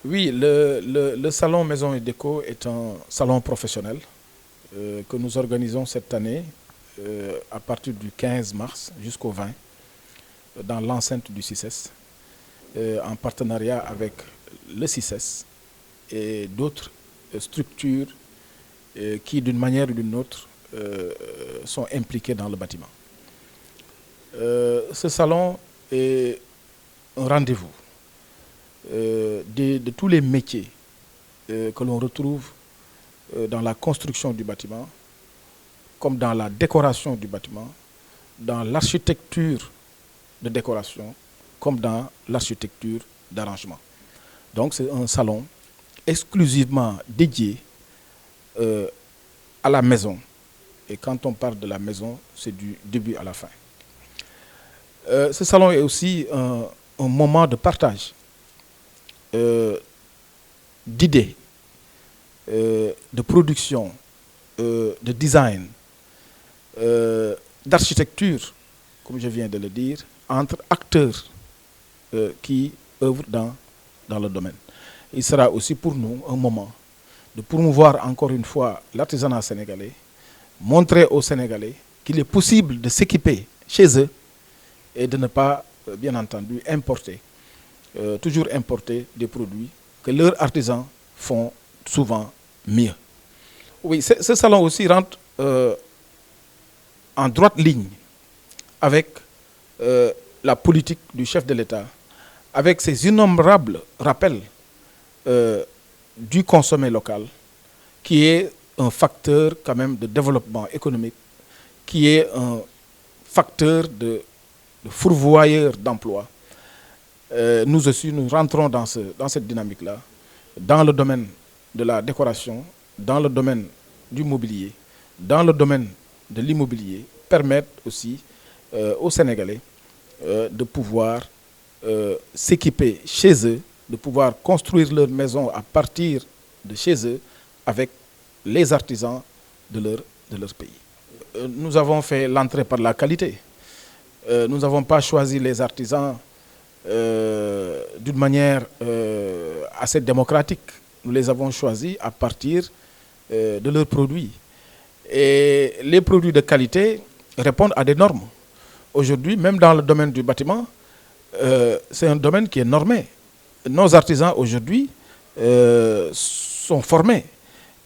Oui, le salon Maison et Déco est un salon professionnel que nous organisons cette année à partir du 15 mars jusqu'au 20 dans l'enceinte du CICES en partenariat avec le CICES et d'autres structures qui, d'une manière ou d'une autre, sont impliquées dans le bâtiment. Ce salon est un rendez-vous de tous les métiers que l'on retrouve dans la construction du bâtiment, comme dans la décoration du bâtiment, dans l'architecture de décoration, comme dans l'architecture d'arrangement. Donc c'est un salon exclusivement dédié à la maison. Et quand on parle de la maison, c'est du début à la fin. Ce salon est aussi un moment de partage d'idées, de production, de design, d'architecture, comme je viens de le dire, entre acteurs qui œuvrent dans le domaine. Il sera aussi pour nous un moment de promouvoir encore une fois l'artisanat sénégalais, montrer aux Sénégalais qu'il est possible de s'équiper chez eux et de ne pas, bien entendu, toujours importer des produits que leurs artisans font souvent mieux. Oui, ce salon aussi rentre en droite ligne avec la politique du chef de l'État, avec ses innombrables rappels du consommé local, qui est un facteur quand même de développement économique, qui est un facteur de fourvoyeur d'emploi. Nous aussi, nous rentrons dans cette dynamique-là, dans le domaine de la décoration, dans le domaine du mobilier, dans le domaine de l'immobilier, permettre aussi aux Sénégalais de pouvoir s'équiper chez eux, de pouvoir construire leur maison à partir de chez eux avec les artisans de leur pays. Nous avons fait l'entrée par la qualité. Nous n'avons pas choisi les artisans d'une manière assez démocratique. Nous les avons choisis à partir de leurs produits. Et les produits de qualité répondent à des normes. Aujourd'hui, même dans le domaine du bâtiment, c'est un domaine qui est normé. Nos artisans aujourd'hui sont formés.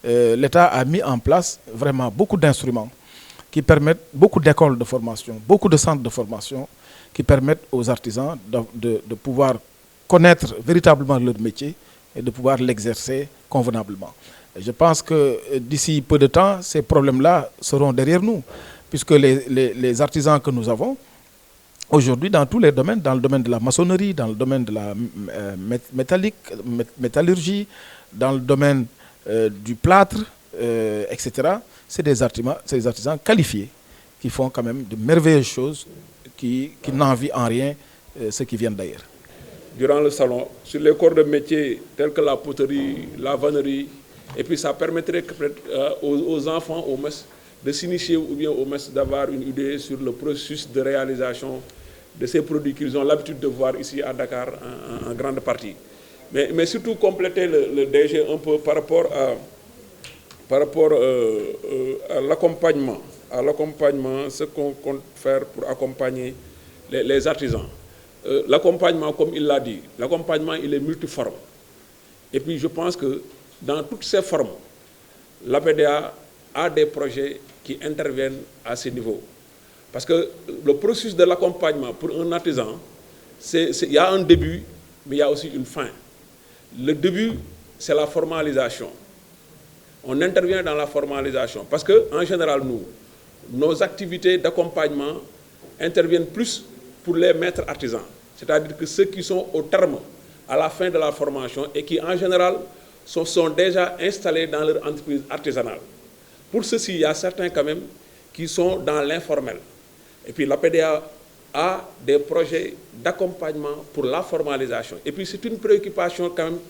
L'État a mis en place vraiment beaucoup d'instruments qui permettent, beaucoup d'écoles de formation, beaucoup de centres de formation qui permettent aux artisans de pouvoir connaître véritablement leur métier et de pouvoir l'exercer convenablement. Et je pense que d'ici peu de temps, ces problèmes-là seront derrière nous, puisque les artisans que nous avons, aujourd'hui, dans tous les domaines, dans le domaine de la maçonnerie, dans le domaine de la métallurgie, dans le domaine du plâtre, etc., c'est des artisans qualifiés qui font quand même de merveilleuses choses, qui n'envient en rien ceux qui viennent d'ailleurs. Durant le salon, sur les corps de métier tels que la poterie, la vannerie, et puis ça permettrait aux enfants au moins de s'initier ou bien au moins d'avoir une idée sur le processus de réalisation de ces produits qu'ils ont l'habitude de voir ici à Dakar en grande partie. Mais surtout compléter le DG un peu par rapport à l'accompagnement, ce qu'on compte faire pour accompagner les artisans. L'accompagnement, comme il l'a dit, l'accompagnement il est multiforme. Et puis je pense que dans toutes ces formes, l'APDA a des projets qui interviennent à ce niveau. Parce que le processus de l'accompagnement pour un artisan, il y a un début, mais il y a aussi une fin. Le début, c'est la formalisation. On intervient dans la formalisation. Parce qu'en général, nos activités d'accompagnement interviennent plus pour les maîtres artisans. C'est-à-dire que ceux qui sont au terme, à la fin de la formation, et qui en général sont déjà installés dans leur entreprise artisanale. Pour ceci, il y a certains quand même qui sont dans l'informel. Et puis l'APDA a des projets d'accompagnement pour la formalisation. Et puis c'est une préoccupation quand même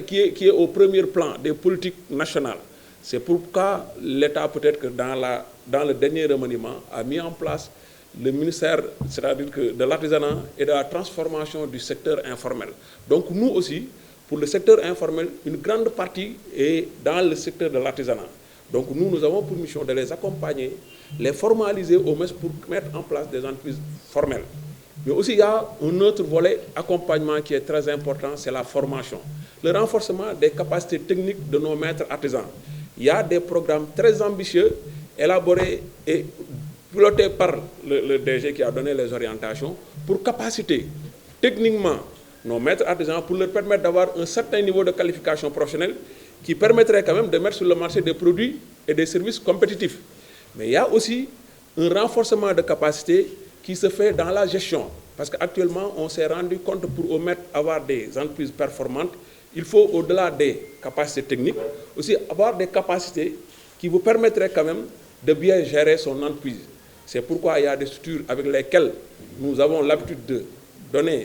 qui est au premier plan des politiques nationales. C'est pourquoi l'État, peut-être que dans le dernier remaniement, a mis en place le ministère, c'est-à-dire que de l'artisanat et de la transformation du secteur informel. Donc nous aussi, pour le secteur informel, une grande partie est dans le secteur de l'artisanat. Donc nous avons pour mission de les accompagner, les formaliser au moins pour mettre en place des entreprises formelles. Mais aussi il y a un autre volet accompagnement qui est très important, c'est la formation. Le renforcement des capacités techniques de nos maîtres artisans. Il y a des programmes très ambitieux, élaborés et pilotés par le DG qui a donné les orientations pour capaciter techniquement nos maîtres artisans pour leur permettre d'avoir un certain niveau de qualification professionnelle qui permettrait quand même de mettre sur le marché des produits et des services compétitifs. Mais il y a aussi un renforcement de capacité qui se fait dans la gestion. Parce qu'actuellement, on s'est rendu compte pour avoir des entreprises performantes, il faut, au-delà des capacités techniques, aussi avoir des capacités qui vous permettraient quand même de bien gérer son entreprise. C'est pourquoi il y a des structures avec lesquelles nous avons l'habitude de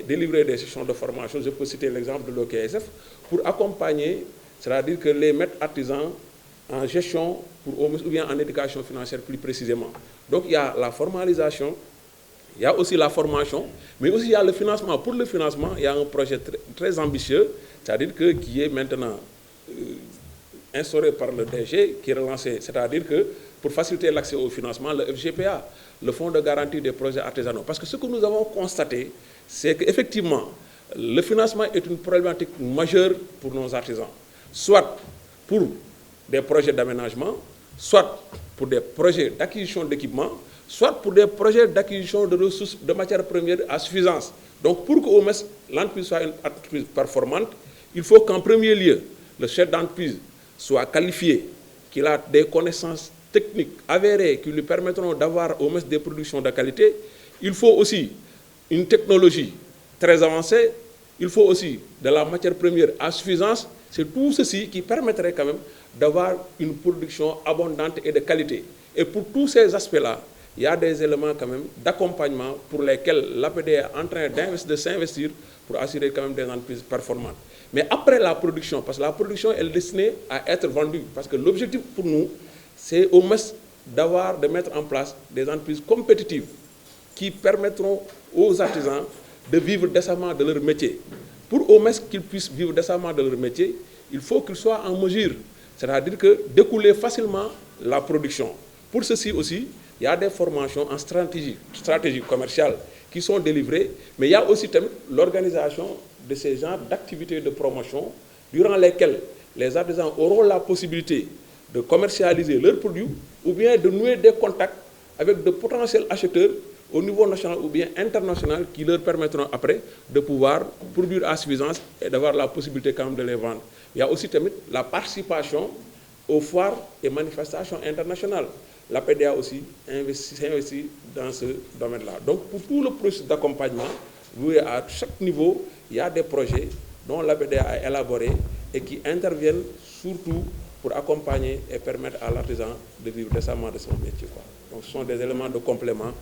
délivrer des sessions de formation. Je peux citer l'exemple de l'OKSF pour accompagner, c'est-à-dire que les maîtres artisans en gestion ou bien en éducation financière plus précisément. Donc il y a la formalisation, il y a aussi la formation, mais aussi il y a le financement. Pour le financement, il y a un projet très ambitieux, c'est-à-dire qui est maintenant instauré par le DG, qui est relancé, c'est-à-dire que pour faciliter l'accès au financement, le FGPA, le Fonds de garantie des projets artisanaux. Parce que ce que nous avons constaté, c'est qu'effectivement, le financement est une problématique majeure pour nos artisans, soit pour des projets d'aménagement, soit pour des projets d'acquisition d'équipements, soit pour des projets d'acquisition de ressources de matières premières à suffisance. Donc pour qu'au moins l'entreprise soit une entreprise performante, il faut qu'en premier lieu, le chef d'entreprise soit qualifié, qu'il a des connaissances techniques avérées qui lui permettront d'avoir au moins des productions de qualité. Il faut aussi une technologie très avancée, il faut aussi de la matière première à suffisance. C'est tout ceci qui permettrait quand même d'avoir une production abondante et de qualité. Et pour tous ces aspects-là, il y a des éléments quand même d'accompagnement pour lesquels l'APD est en train de s'investir pour assurer quand même des entreprises performantes. Mais après la production, parce que la production est destinée à être vendue, parce que l'objectif pour nous, c'est au moins de mettre en place des entreprises compétitives qui permettront aux artisans de vivre décemment de leur métier. Pour au moins qu'ils puissent vivre décemment de leur métier, il faut qu'ils soient en mesure, c'est-à-dire que d'écouler facilement la production. Pour ceci aussi, il y a des formations en stratégie commerciale qui sont délivrées, mais il y a aussi l'organisation de ces genres d'activités de promotion durant lesquelles les artisans auront la possibilité de commercialiser leurs produits ou bien de nouer des contacts avec de potentiels acheteurs au niveau national ou bien international qui leur permettront après de pouvoir produire à suffisance et d'avoir la possibilité quand même de les vendre. Il y a aussi la participation aux foires et manifestations internationales. L'APDA aussi s'investit dans ce domaine-là. Donc pour tout le processus d'accompagnement, vous voyez à chaque niveau, il y a des projets dont l'APDA a élaboré et qui interviennent surtout pour accompagner et permettre à l'artisan de vivre décemment de son métier. Donc ce sont des éléments de complément.